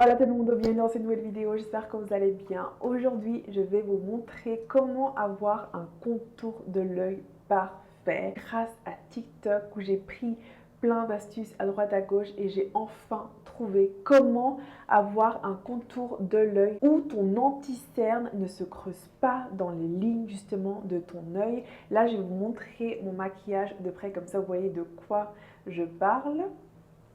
Hola tout le monde, bienvenue dans cette nouvelle vidéo, j'espère que vous allez bien. Aujourd'hui, je vais vous montrer comment avoir un contour de l'œil parfait grâce à TikTok où j'ai pris plein d'astuces à droite à gauche et j'ai enfin trouvé comment avoir un contour de l'œil où ton anti-cerne ne se creuse pas dans les lignes justement de ton œil. Là, je vais vous montrer mon maquillage de près, comme ça vous voyez de quoi je parle.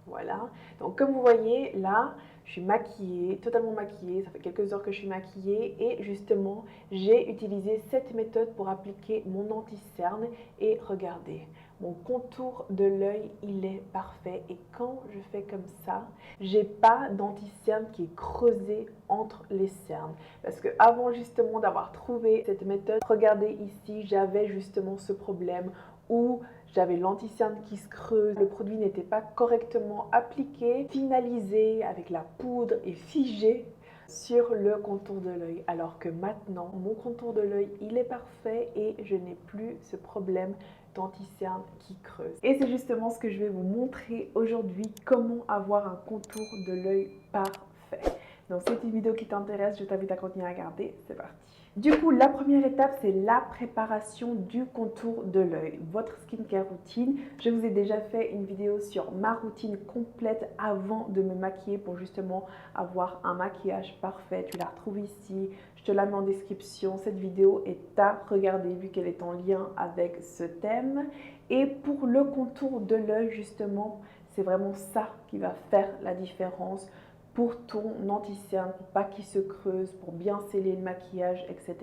Voilà, donc comme vous voyez là, je suis maquillée, totalement maquillée, ça fait quelques heures que je suis maquillée et justement j'ai utilisé cette méthode pour appliquer mon anti-cerne et regardez, mon contour de l'œil il est parfait et quand je fais comme ça, j'ai pas d'anti-cerne qui est creusé entre les cernes parce que avant justement d'avoir trouvé cette méthode, regardez ici, j'avais justement ce problème où j'avais l'anti-cerne qui se creuse, le produit n'était pas correctement appliqué, finalisé avec la poudre et figé sur le contour de l'œil. Alors que maintenant, mon contour de l'œil, il est parfait et je n'ai plus ce problème d'anti-cerne qui creuse. Et c'est justement ce que je vais vous montrer aujourd'hui, comment avoir un contour de l'œil parfait. Donc si c'est une vidéo qui t'intéresse, je t'invite à continuer à regarder. C'est parti. Du coup, la première étape, c'est la préparation du contour de l'œil, votre skincare routine. Je vous ai déjà fait une vidéo sur ma routine complète avant de me maquiller pour justement avoir un maquillage parfait. Tu la retrouves ici, je te la mets en description. Cette vidéo est à regarder vu qu'elle est en lien avec ce thème. Et pour le contour de l'œil, justement, c'est vraiment ça qui va faire la différence pour ton anti-cerne, pour pas qu'il se creuse, pour bien sceller le maquillage, etc.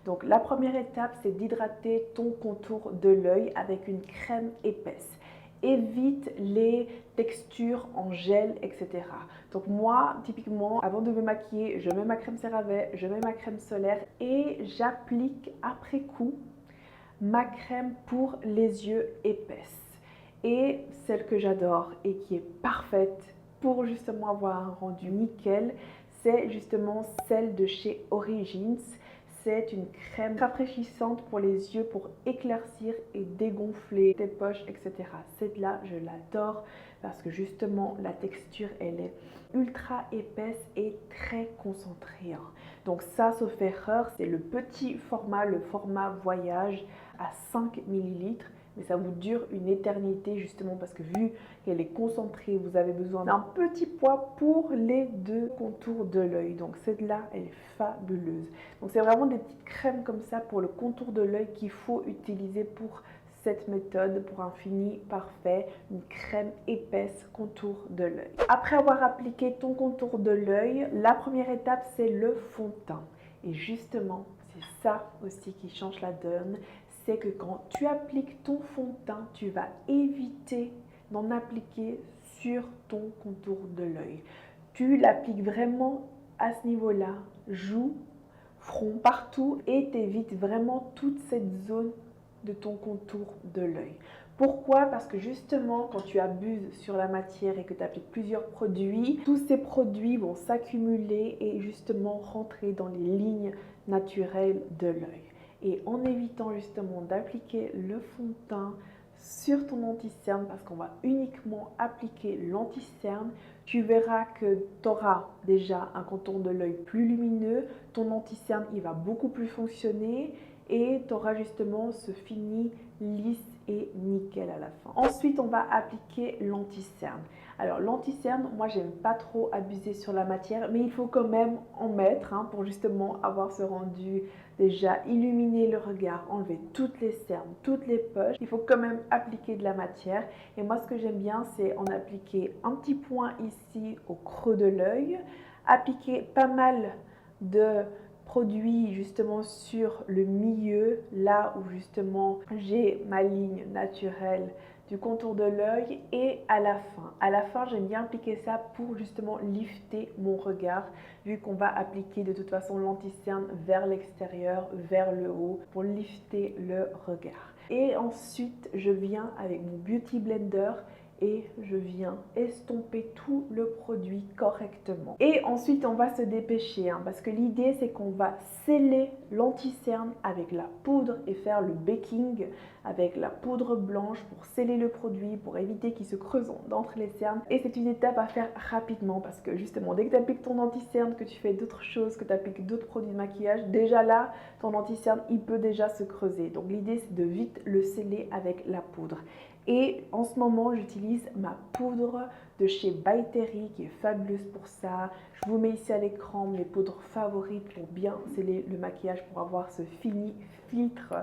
Donc la première étape, c'est d'hydrater ton contour de l'œil avec une crème épaisse. Évite les textures en gel, etc. Donc moi, typiquement, avant de me maquiller, je mets ma crème CeraVe, je mets ma crème solaire et j'applique après coup ma crème pour les yeux épaisse. Et celle que j'adore et qui est parfaite pour justement avoir un rendu nickel, c'est justement celle de chez Origins. C'est une crème rafraîchissante pour les yeux pour éclaircir et dégonfler tes poches, etc. Celle-là, je l'adore parce que justement la texture, elle est ultra épaisse et très concentrée. Donc ça, sauf erreur, c'est le petit format, le format voyage à 5 millilitres. Mais ça vous dure une éternité justement parce que vu qu'elle est concentrée, vous avez besoin d'un petit poids pour les deux contours de l'œil. Donc celle-là, elle est fabuleuse. Donc c'est vraiment des petites crèmes comme ça pour le contour de l'œil qu'il faut utiliser pour cette méthode, pour un fini parfait, une crème épaisse contour de l'œil. Après avoir appliqué ton contour de l'œil, la première étape c'est le fond de teint. Et justement, c'est ça aussi qui change la donne, c'est que quand tu appliques ton fond de teint, tu vas éviter d'en appliquer sur ton contour de l'œil. Tu l'appliques vraiment à ce niveau-là, joue, front, partout et t'évites vraiment toute cette zone de ton contour de l'œil. Pourquoi? Parce que justement, quand tu abuses sur la matière et que tu appliques plusieurs produits, tous ces produits vont s'accumuler et justement rentrer dans les lignes naturelles de l'œil. Et en évitant justement d'appliquer le fond de teint sur ton anti-cerne, parce qu'on va uniquement appliquer l'anti-cerne, tu verras que tu auras déjà un contour de l'œil plus lumineux, ton anti-cerne il va beaucoup plus fonctionner et tu auras justement ce fini lisse et nickel à la fin. Ensuite, on va appliquer l'anti-cerne. Alors l'anti-cerne, moi j'aime pas trop abuser sur la matière, mais il faut quand même en mettre pour justement avoir ce rendu déjà illuminer le regard, enlever toutes les cernes, toutes les poches. Il faut quand même appliquer de la matière. Et moi ce que j'aime bien, c'est en appliquer un petit point ici au creux de l'œil, appliquer pas mal de produit justement sur le milieu, là où justement j'ai ma ligne naturelle du contour de l'œil et à la fin. À la fin, j'aime bien appliquer ça pour justement lifter mon regard, vu qu'on va appliquer de toute façon l'anti-cerne vers l'extérieur, vers le haut, pour lifter le regard. Et ensuite, je viens avec mon Beauty Blender et je viens estomper tout le produit correctement. Et ensuite, on va se dépêcher parce que l'idée, c'est qu'on va sceller l'anti-cerne avec la poudre et faire le baking avec la poudre blanche pour sceller le produit, pour éviter qu'il se creuse d'entre les cernes. Et c'est une étape à faire rapidement parce que justement, dès que tu appliques ton anti-cerne, que tu fais d'autres choses, que tu appliques d'autres produits de maquillage, déjà là, ton anti-cerne, il peut déjà se creuser. Donc l'idée, c'est de vite le sceller avec la poudre. Et en ce moment, j'utilise ma poudre de chez By Terry qui est fabuleuse pour ça. Je vous mets ici à l'écran mes poudres favorites pour bien sceller le maquillage, pour avoir ce filtre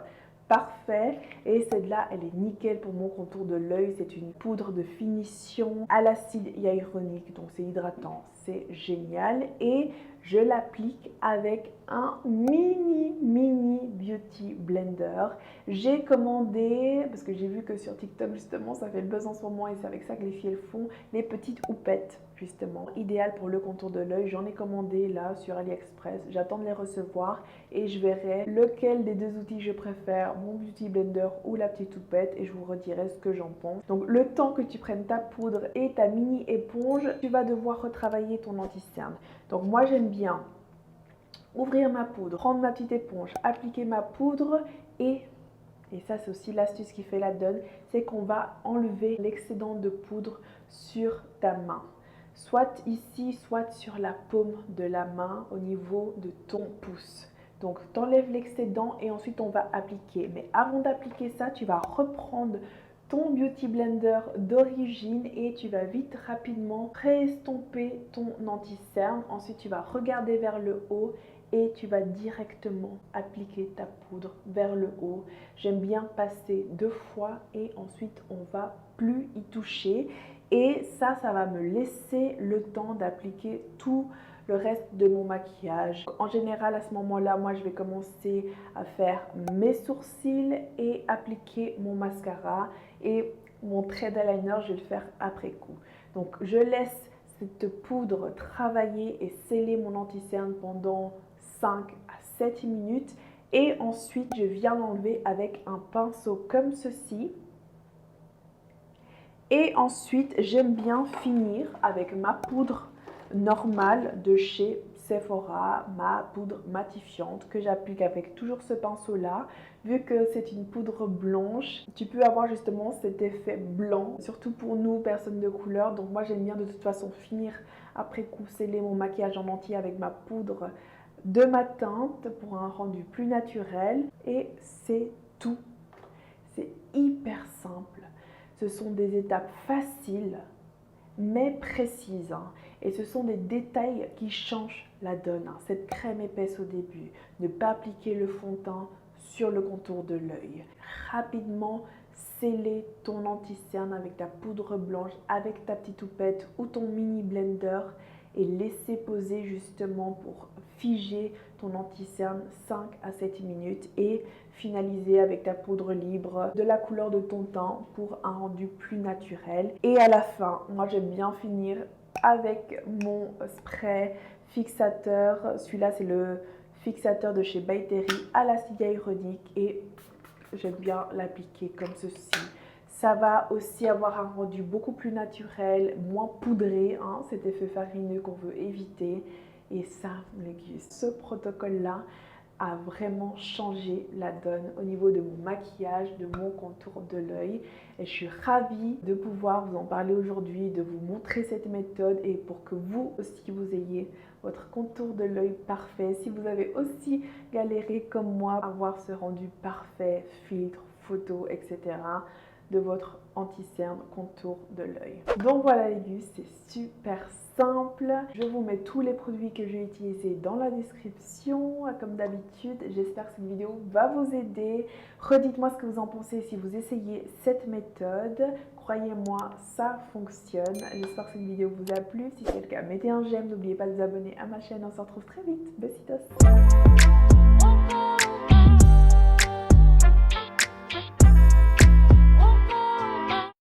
parfait. Et celle-là, elle est nickel pour mon contour de l'œil. C'est une poudre de finition à l'acide hyaluronique, donc c'est hydratant, c'est génial. Et je l'applique avec un mini beauty blender. J'ai commandé, parce que j'ai vu que sur TikTok justement ça fait le buzz en ce moment et c'est avec ça que les filles elles font, les petites houpettes justement, idéal pour le contour de l'œil. J'en ai commandé là sur AliExpress, j'attends de les recevoir et je verrai lequel des deux outils je préfère, mon beauty blender ou la petite houppette, et je vous redirai ce que j'en pense. Donc le temps que tu prennes ta poudre et ta mini éponge, tu vas devoir retravailler ton anti-cerne. Donc moi j'aime bien ouvrir ma poudre, prendre ma petite éponge, appliquer ma poudre et ça c'est aussi l'astuce qui fait la donne, c'est qu'on va enlever l'excédent de poudre sur ta main. Soit ici, soit sur la paume de la main au niveau de ton pouce. Donc tu enlèves l'excédent et ensuite on va appliquer. Mais avant d'appliquer ça, tu vas reprendre ton beauty blender d'origine et tu vas vite rapidement pré-estomper ton anti-cerne. Ensuite tu vas regarder vers le haut et tu vas directement appliquer ta poudre vers le haut. J'aime bien passer 2 fois et ensuite on va plus y toucher. Et ça va me laisser le temps d'appliquer tout le reste de mon maquillage. En général, à ce moment-là, moi, je vais commencer à faire mes sourcils et appliquer mon mascara. Et mon trait d'eyeliner, je vais le faire après coup. Donc, je laisse cette poudre travailler et sceller mon anti-cerne pendant 5 à 7 minutes. Et ensuite, je viens l'enlever avec un pinceau comme ceci. Et ensuite, j'aime bien finir avec ma poudre normale de chez Sephora, ma poudre matifiante que j'applique avec toujours ce pinceau-là. Vu que c'est une poudre blanche, tu peux avoir justement cet effet blanc, surtout pour nous, personnes de couleur. Donc moi, j'aime bien de toute façon finir après coup, sceller mon maquillage en entier avec ma poudre de ma teinte pour un rendu plus naturel. Et c'est tout. C'est hyper simple. Ce sont des étapes faciles, mais précises. Et ce sont des détails qui changent la donne. Cette crème épaisse au début, ne pas appliquer le fond de teint sur le contour de l'œil. Rapidement sceller ton anti-cerne avec ta poudre blanche, avec ta petite houppette ou ton mini blender et laisser poser justement pour figer ton anti-cerne 5 à 7 minutes et finaliser avec ta poudre libre de la couleur de ton teint pour un rendu plus naturel. Et à la fin, moi j'aime bien finir avec mon spray fixateur. Celui-là c'est le fixateur de chez By Terry à l'acide hyaluronique et j'aime bien l'appliquer comme ceci. Ça va aussi avoir un rendu beaucoup plus naturel, moins poudré, cet effet farineux qu'on veut éviter. Et ça, ce protocole-là a vraiment changé la donne au niveau de mon maquillage, de mon contour de l'œil. Et je suis ravie de pouvoir vous en parler aujourd'hui, de vous montrer cette méthode et pour que vous aussi vous ayez votre contour de l'œil parfait. Si vous avez aussi galéré comme moi à avoir ce rendu parfait, filtre, photo, etc. de votre anti-cerne contour de l'œil. Donc voilà les gus, c'est super simple. Je vous mets tous les produits que j'ai utilisés dans la description comme d'habitude. J'espère que cette vidéo va vous aider. Redites-moi ce que vous en pensez si vous essayez cette méthode. Croyez-moi, ça fonctionne. J'espère que cette vidéo vous a plu. Si c'est le cas, mettez un j'aime. N'oubliez pas de vous abonner à ma chaîne. On se retrouve très vite. Besitos!